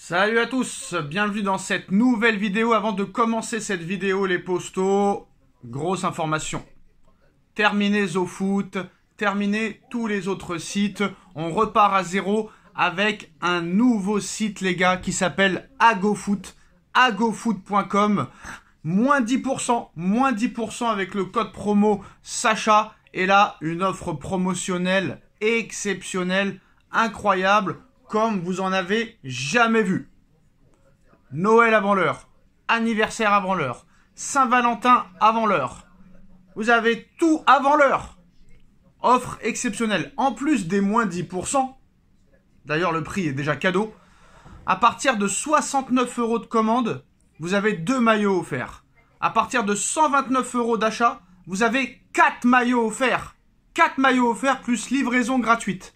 Salut à tous, bienvenue dans cette nouvelle vidéo. Avant de commencer cette vidéo, les postos, grosse information. Terminé ZoFoot, terminé tous les autres sites. On repart à zéro avec un nouveau site, les gars, qui s'appelle AgoFoot, agofoot.com. Moins 10% avec le code promo Sacha. Et là, une offre promotionnelle exceptionnelle, incroyable, comme vous en avez jamais vu. Noël avant l'heure, anniversaire avant l'heure, Saint-Valentin avant l'heure. Vous avez tout avant l'heure. Offre exceptionnelle. En plus des moins 10%, d'ailleurs le prix est déjà cadeau, à partir de 69 € de commande, vous avez 2 maillots offerts. À partir de 129 € d'achat, vous avez 4 maillots offerts. 4 maillots offerts plus livraison gratuite.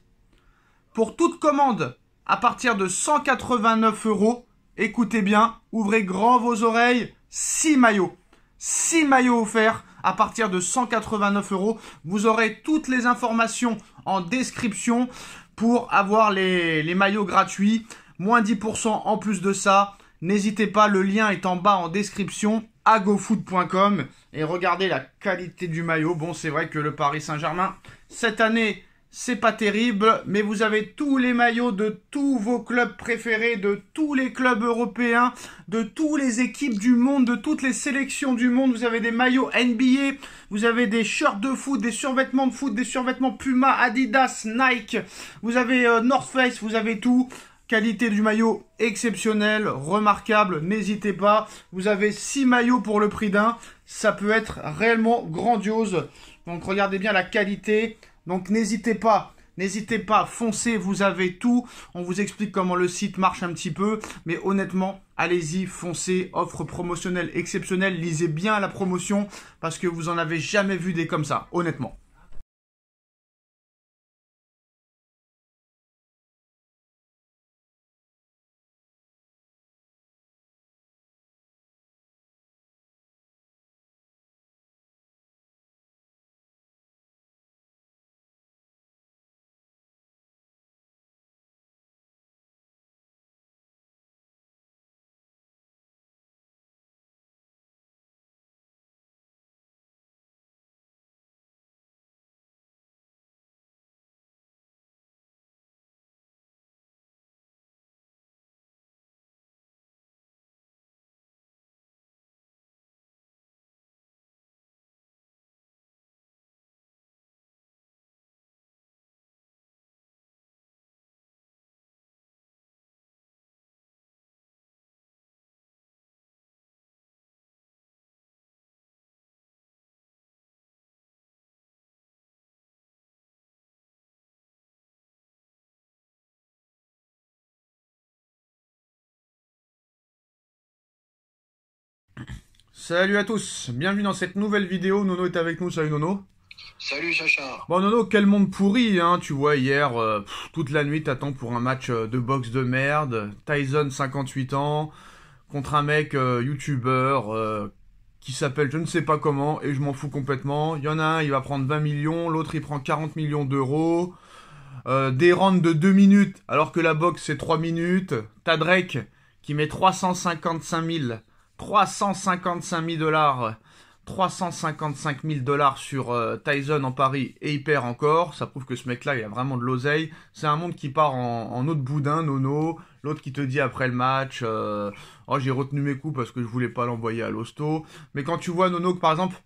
Pour toute commande, à partir de 189 €, écoutez bien, ouvrez grand vos oreilles, 6 maillots. 6 maillots offerts à partir de 189 €. Vous aurez toutes les informations en description pour avoir les maillots gratuits. Moins 10% en plus de ça. N'hésitez pas, le lien est en bas en description, agofoot.com. Et regardez la qualité du maillot. Bon, c'est vrai que le Paris Saint-Germain, cette année, c'est pas terrible, mais vous avez tous les maillots de tous vos clubs préférés, de tous les clubs européens, de toutes les équipes du monde, de toutes les sélections du monde. Vous avez des maillots NBA, vous avez des shirts de foot, des survêtements de foot, des survêtements Puma, Adidas, Nike. Vous avez North Face, vous avez tout. Qualité du maillot exceptionnelle, remarquable, n'hésitez pas. Vous avez 6 maillots pour le prix d'un. Ça peut être réellement grandiose. Donc regardez bien la qualité. Donc n'hésitez pas, foncez, vous avez tout. On vous explique comment le site marche un petit peu. Mais honnêtement, allez-y, foncez, offre promotionnelle exceptionnelle. Lisez bien la promotion parce que vous en avez jamais vu des comme ça, honnêtement. Salut à tous, bienvenue dans cette nouvelle vidéo. Nono est avec nous, salut Nono. Salut Sacha. Bon Nono, quel monde pourri, hein. Tu vois, hier, toute la nuit, t'attends pour un match de boxe de merde. Tyson, 58 ans, contre un mec youtubeur qui s'appelle je ne sais pas comment, et je m'en fous complètement. Il y en a un, il va prendre 20 millions, l'autre il prend 40 millions d'euros. Des rounds de 2 minutes, alors que la boxe c'est 3 minutes. T'as Drake qui met 355 000 $, 355 000 $ sur Tyson en Paris, et il perd encore. Ça prouve que ce mec-là, il a vraiment de l'oseille. C'est un monde qui part en autre boudin, Nono. L'autre qui te dit après le match, oh, j'ai retenu mes coups parce que je voulais pas l'envoyer à l'hosto. Mais quand tu vois, Nono, que par exemple,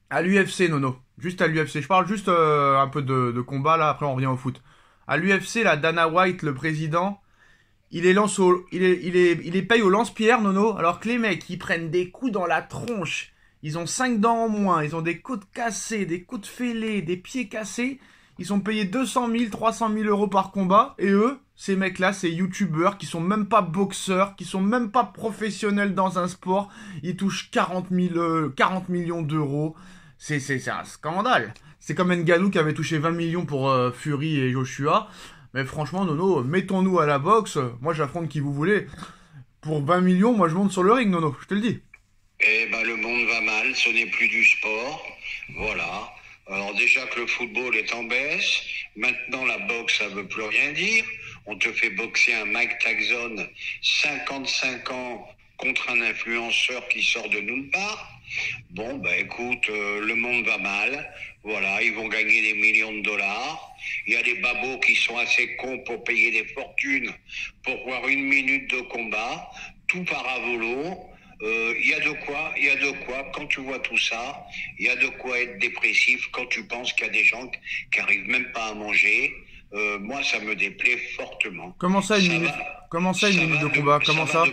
à l'UFC, Nono, juste à l'UFC, je parle juste un peu de combat, là, après on revient au foot. À l'UFC, là, Dana White, le président, il les paye au lance-pierre, Nono, alors que les mecs, ils prennent des coups dans la tronche. Ils ont 5 dents en moins, ils ont des côtes cassées, des coudes fêlés, des pieds cassés. Ils sont payés 200 000, 300 000 € par combat. Et eux, ces mecs-là, ces youtubeurs qui sont même pas boxeurs, qui sont même pas professionnels dans un sport, ils touchent 40 millions d'euros. C'est un scandale. C'est comme Ngannou qui avait touché 20 millions pour Fury et Joshua. Mais franchement, Nono, mettons-nous à la boxe. Moi, j'affronte qui vous voulez. Pour 20 millions, moi, je monte sur le ring, Nono. Je te le dis. Eh ben le monde va mal, ce n'est plus du sport. Voilà. Alors déjà que le football est en baisse, maintenant la boxe ça veut plus rien dire. On te fait boxer un Mike Tyson, 55 ans, contre un influenceur qui sort de nulle part. Bon, bah écoute, le monde va mal. Voilà, ils vont gagner des millions de dollars. Il y a des babos qui sont assez cons pour payer des fortunes pour voir 1 minute de combat. Tout part à volo. Il y a de quoi, quand tu vois tout ça, il y a de quoi être dépressif quand tu penses qu'il y a des gens qui arrivent même pas à manger. Moi, ça me déplaît fortement. Comment ça, une minute de combat? Comment ça?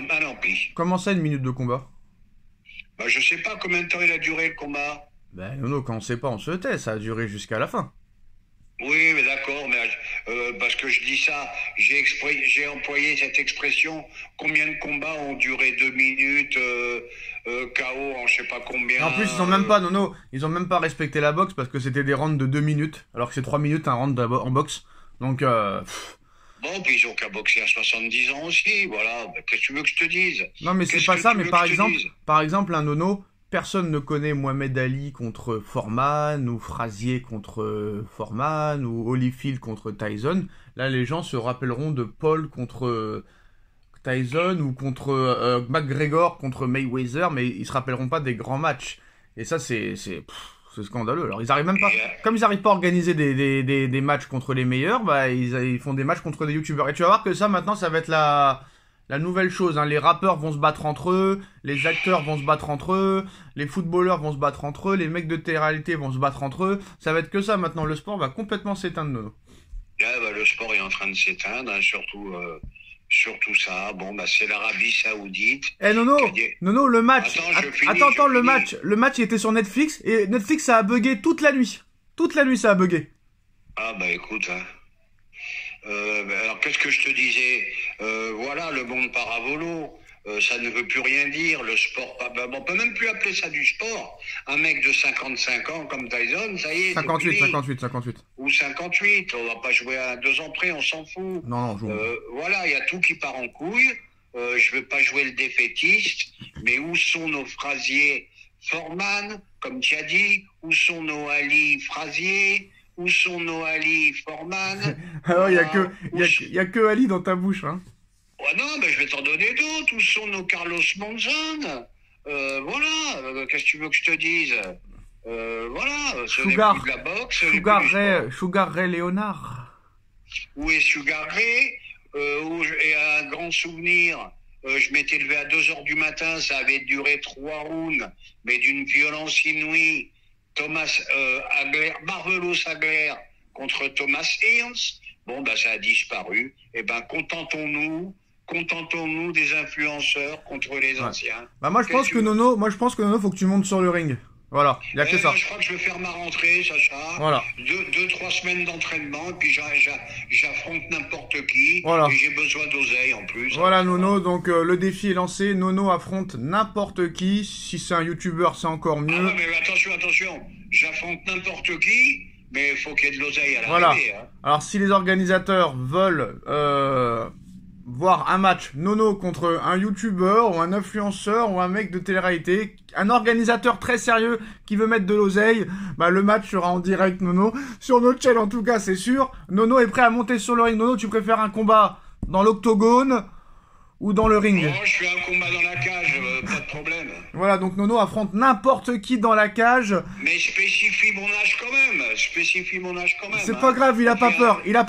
Comment ça, 1 minute de combat? Bah, je sais pas combien de temps il a duré le combat. Ben non, quand on sait pas, on se tait, ça a duré jusqu'à la fin. Oui, mais d'accord, mais parce que je dis ça, j'ai employé cette expression. Combien de combats ont duré 2 minutes, KO en je sais pas combien. En plus, ils ont même pas, Nono, ils ont même pas respecté la boxe parce que c'était des rounds de 2 minutes, alors que c'est 3 minutes un round en boxe. Donc, Bon, puis ils ont qu'à boxer à 70 ans aussi, voilà. Qu'est-ce que tu veux que je te dise? non, mais c'est pas ça, mais par exemple, un Nono, personne ne connaît Mohamed Ali contre Foreman, ou Frazier contre Foreman, ou Holyfield contre Tyson. Là, les gens se rappelleront de Paul contre Tyson, ou contre McGregor contre Mayweather, mais ils se rappelleront pas des grands matchs. Et ça, c'est scandaleux. Alors, ils arrivent même pas, comme ils arrivent pas à organiser des matchs contre les meilleurs, bah, ils font des matchs contre des youtubeurs. Et tu vas voir que ça, maintenant, ça va être la nouvelle chose, hein. Les rappeurs vont se battre entre eux, les acteurs vont se battre entre eux, les footballeurs vont se battre entre eux, les mecs de télé-réalité vont se battre entre eux. Ça va être que ça maintenant, le sport va complètement s'éteindre, Nono. Là, bah, le sport est en train de s'éteindre, hein, surtout ça. Bon, bah, c'est l'Arabie Saoudite. Eh Nono, Nono, le match. Attends, le match il était sur Netflix et Netflix ça a bugué toute la nuit. Toute la nuit ça a bugué. Ah bah écoute, hein. Alors qu'est-ce que je te disais, voilà, le monde part à volo, ça ne veut plus rien dire, le sport, on peut même plus appeler ça du sport. Un mec de 55 ans comme Tyson, ça y est, 58. Ou 58, on va pas jouer à 2 ans près, on s'en fout. Non, joue. Voilà, il y a tout qui part en couille, je veux pas jouer le défaitiste, mais où sont nos Frazier Foreman, comme tu as dit, où sont nos Ali Frazier? Où sont nos Ali Foreman? Alors, il y a que Ali dans ta bouche, hein. Ouais, non, mais je vais t'en donner d'autres. Où sont nos Carlos Monzon? Voilà, qu'est-ce que tu veux que je te dise? Voilà, ce n'est plus de la boxe. Sugar Ray Leonard. Où est Sugar Ray? Et un grand souvenir, je m'étais levé à 2h du matin, ça avait duré 3 rounds, mais d'une violence inouïe. Thomas Marvelous Hagler contre Thomas Hearns. Bon, bah, ça a disparu. Eh ben, contentons-nous des influenceurs contre les anciens. Bah, moi, je pense que Nono, faut que tu montes sur le ring. Voilà, il y a que ça. Je crois que je vais faire ma rentrée, Sacha. Voilà. 2-3 semaines d'entraînement, et puis j'affronte n'importe qui. Voilà. Et j'ai besoin d'oseille en plus. Voilà, Nono, donc le défi est lancé. Nono affronte n'importe qui. Si c'est un youtubeur, c'est encore mieux. Ah ouais, mais attention. J'affronte n'importe qui, mais il faut qu'il y ait de l'oseille à voilà. l'arrivée. Hein. Alors, si les organisateurs veulent voir un match Nono contre un youtubeur ou un influenceur ou un mec de télé-réalité, un organisateur très sérieux qui veut mettre de l'oseille, bah le match sera en direct, Nono. Sur notre chaîne, en tout cas, c'est sûr. Nono est prêt à monter sur le ring. Nono, tu préfères un combat dans l'octogone ou dans le ring? Oh, je fais un combat dans la cage, pas de problème. Voilà, donc Nono affronte n'importe qui dans la cage. Mais spécifie mon âge quand même. C'est pas grave, il a pas peur. Il a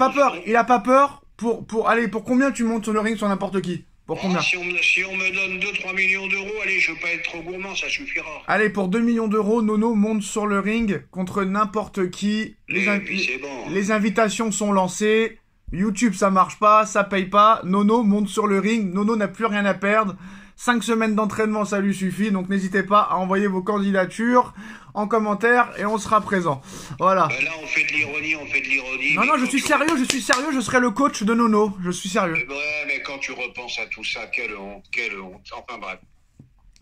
pas peur. Pour combien tu montes sur le ring sur n'importe qui? Pour combien? Si on me donne 2-3 millions d'euros, allez, je veux pas être trop gourmand, ça suffira. Allez, pour 2 millions d'euros, Nono monte sur le ring contre n'importe qui. Les invitations sont lancées. YouTube, ça marche pas, ça paye pas. Nono monte sur le ring. Nono n'a plus rien à perdre. 5 semaines d'entraînement, ça lui suffit. Donc n'hésitez pas à envoyer vos candidatures en commentaire et on sera présent. Voilà. Là, on fait de l'ironie. Non, je suis sérieux, je serai le coach de Nono. Je suis sérieux. Ouais, mais quand tu repenses à tout ça, quelle honte. Enfin bref.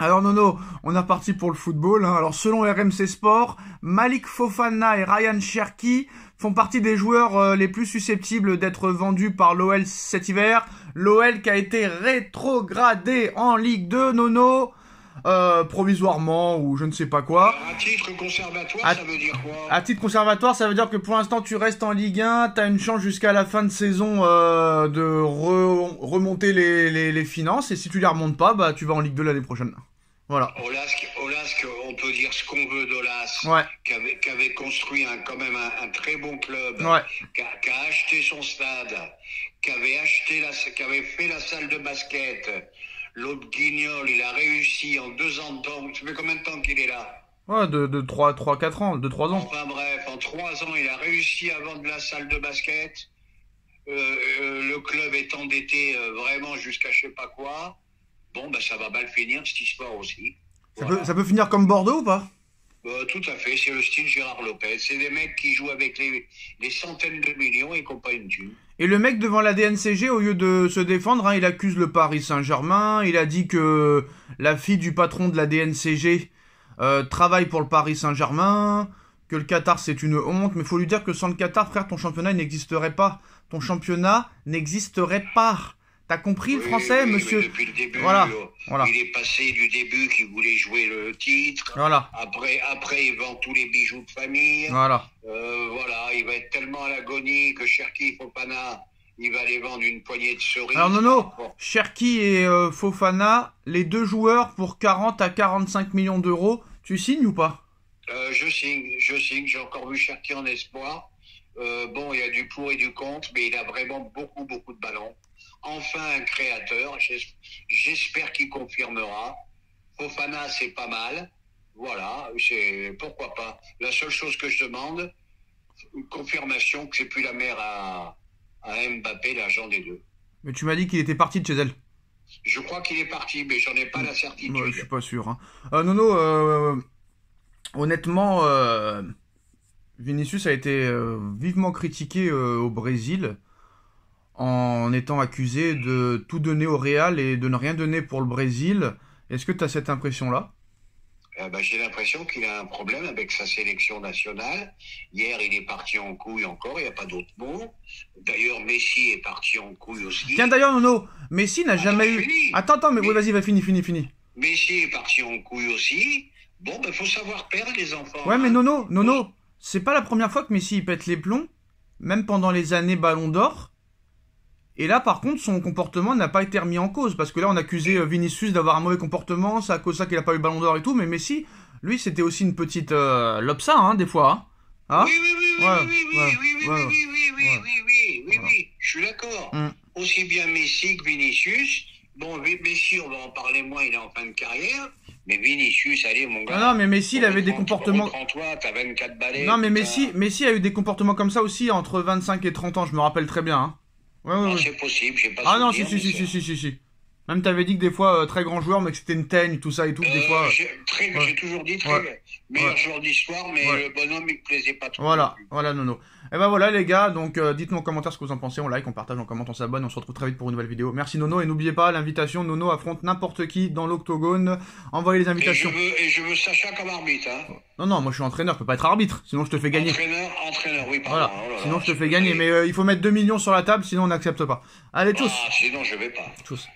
Alors Nono, on est reparti pour le football. Hein. Alors selon RMC Sport, Malik Fofana et Ryan Cherki font partie des joueurs les plus susceptibles d'être vendus par l'OL cet hiver. L'OL qui a été rétrogradé en Ligue 2, Nono. provisoirement ou je ne sais pas quoi. À titre conservatoire, ça veut dire quoi? À titre conservatoire, ça veut dire que pour l'instant tu restes en Ligue 1, t'as une chance jusqu'à la fin de saison de remonter les finances, et si tu les remontes pas, bah tu vas en Ligue 2 l'année prochaine. Voilà. Olasque, on peut dire ce qu'on veut d'Olas, Ouais. qui avait construit quand même un très bon club, Ouais. qui a acheté son stade, qui avait fait la salle de basket. L'autre Guignol, il a réussi en 2 ans de temps. Ça fait combien de temps qu'il est là? Ouais, de 3-4 ans, de 3 ans. Enfin bref, en 3 ans, il a réussi à vendre la salle de basket. Le club est endetté vraiment jusqu'à je sais pas quoi. Bon, ben ça va mal finir cette histoire aussi. Voilà. Ça peut finir comme Bordeaux ou pas? Tout à fait, c'est le style Gérard Lopez. C'est des mecs qui jouent avec les centaines de millions et qui n'ont pas une thune. Et le mec devant la DNCG, au lieu de se défendre, hein, il accuse le Paris Saint-Germain. Il a dit que la fille du patron de la DNCG travaille pour le Paris Saint-Germain, que le Qatar c'est une honte. Mais faut lui dire que sans le Qatar, frère, ton championnat n'existerait pas. Ton championnat n'existerait pas. T'as compris le français, oui, monsieur? Mais depuis le début, voilà. Il est passé du début qu'il voulait jouer le titre. Voilà. Après, il vend tous les bijoux de famille. Voilà. Voilà, il va être tellement à l'agonie que Cherki Fofana, il va les vendre une poignée de cerises. Alors Nono, Cherki et Fofana, les deux joueurs pour 40 à 45 millions d'euros, tu signes ou pas? Je signe. J'ai encore vu Cherki en espoir. Bon, il y a du pour et du contre, mais il a vraiment beaucoup de ballons. Enfin un créateur, j'espère qu'il confirmera. Fofana, c'est pas mal. Voilà, pourquoi pas. La seule chose que je demande, une confirmation que c'est plus la mère à Mbappé, l'agent des deux. Mais tu m'as dit qu'il était parti de chez elle. Je crois qu'il est parti, mais j'en ai pas la certitude. Ouais, je suis pas sûr. Hein. Nono, honnêtement, Vinicius a été vivement critiqué au Brésil en étant accusé de tout donner au Real et de ne rien donner pour le Brésil. Est-ce que tu as cette impression-là? J'ai l'impression qu'il a un problème avec sa sélection nationale. Hier, il est parti en couille encore, il n'y a pas d'autre mot. D'ailleurs, Messi est parti en couille aussi. Tiens, d'ailleurs, Nono, Messi n'a jamais eu... Attends, mais oui, vas-y, fini. Messi est parti en couille aussi. Bon, faut savoir perdre, les enfants. Ouais, mais Nono, c'est pas la première fois que Messi il pète les plombs, même pendant les années Ballon d'Or. Et là, par contre, son comportement n'a pas été remis en cause. Parce que là, on accusait Vinicius d'avoir un mauvais comportement. C'est à cause de ça qu'il n'a pas eu le Ballon d'Or et tout. Mais Messi, lui, c'était aussi une petite lopsa, hein, des fois. Hein. Oui. Je suis d'accord. Aussi bien Messi que Vinicius. Bon, Messi, on va en parler moins, il est en fin de carrière. Mais Vinicius, allez, mon gars. Non, mais Messi, il avait des comportements... Reprends-toi, t'as 24 balais. Non, mais Messi a eu des comportements comme ça aussi entre 25 et 30 ans. Je me rappelle très bien, hein. Ouais. C'est possible, j'ai pas non, si. Même t'avais dit que des fois, très grand joueur, mais que c'était une teigne, tout ça et tout, des fois... J'ai toujours dit meilleur joueur d'histoire, mais le bonhomme, il me plaisait pas trop. Voilà, Nono. Et ben voilà, les gars, donc dites-nous en commentaire ce que vous en pensez, on like, on partage, on commente, on s'abonne, on se retrouve très vite pour une nouvelle vidéo. Merci Nono, et n'oubliez pas l'invitation, Nono affronte n'importe qui dans l'octogone, envoyez les invitations. Et je veux Sacha comme arbitre, hein. Non, moi je suis entraîneur, je peux pas être arbitre, sinon je te fais gagner. Entraîneur, oui, pardon. Voilà, sinon je te fais gagner, mais il faut mettre 2 millions sur la table, sinon on n'accepte pas. Allez, tchuss. Sinon je vais pas. Tchuss.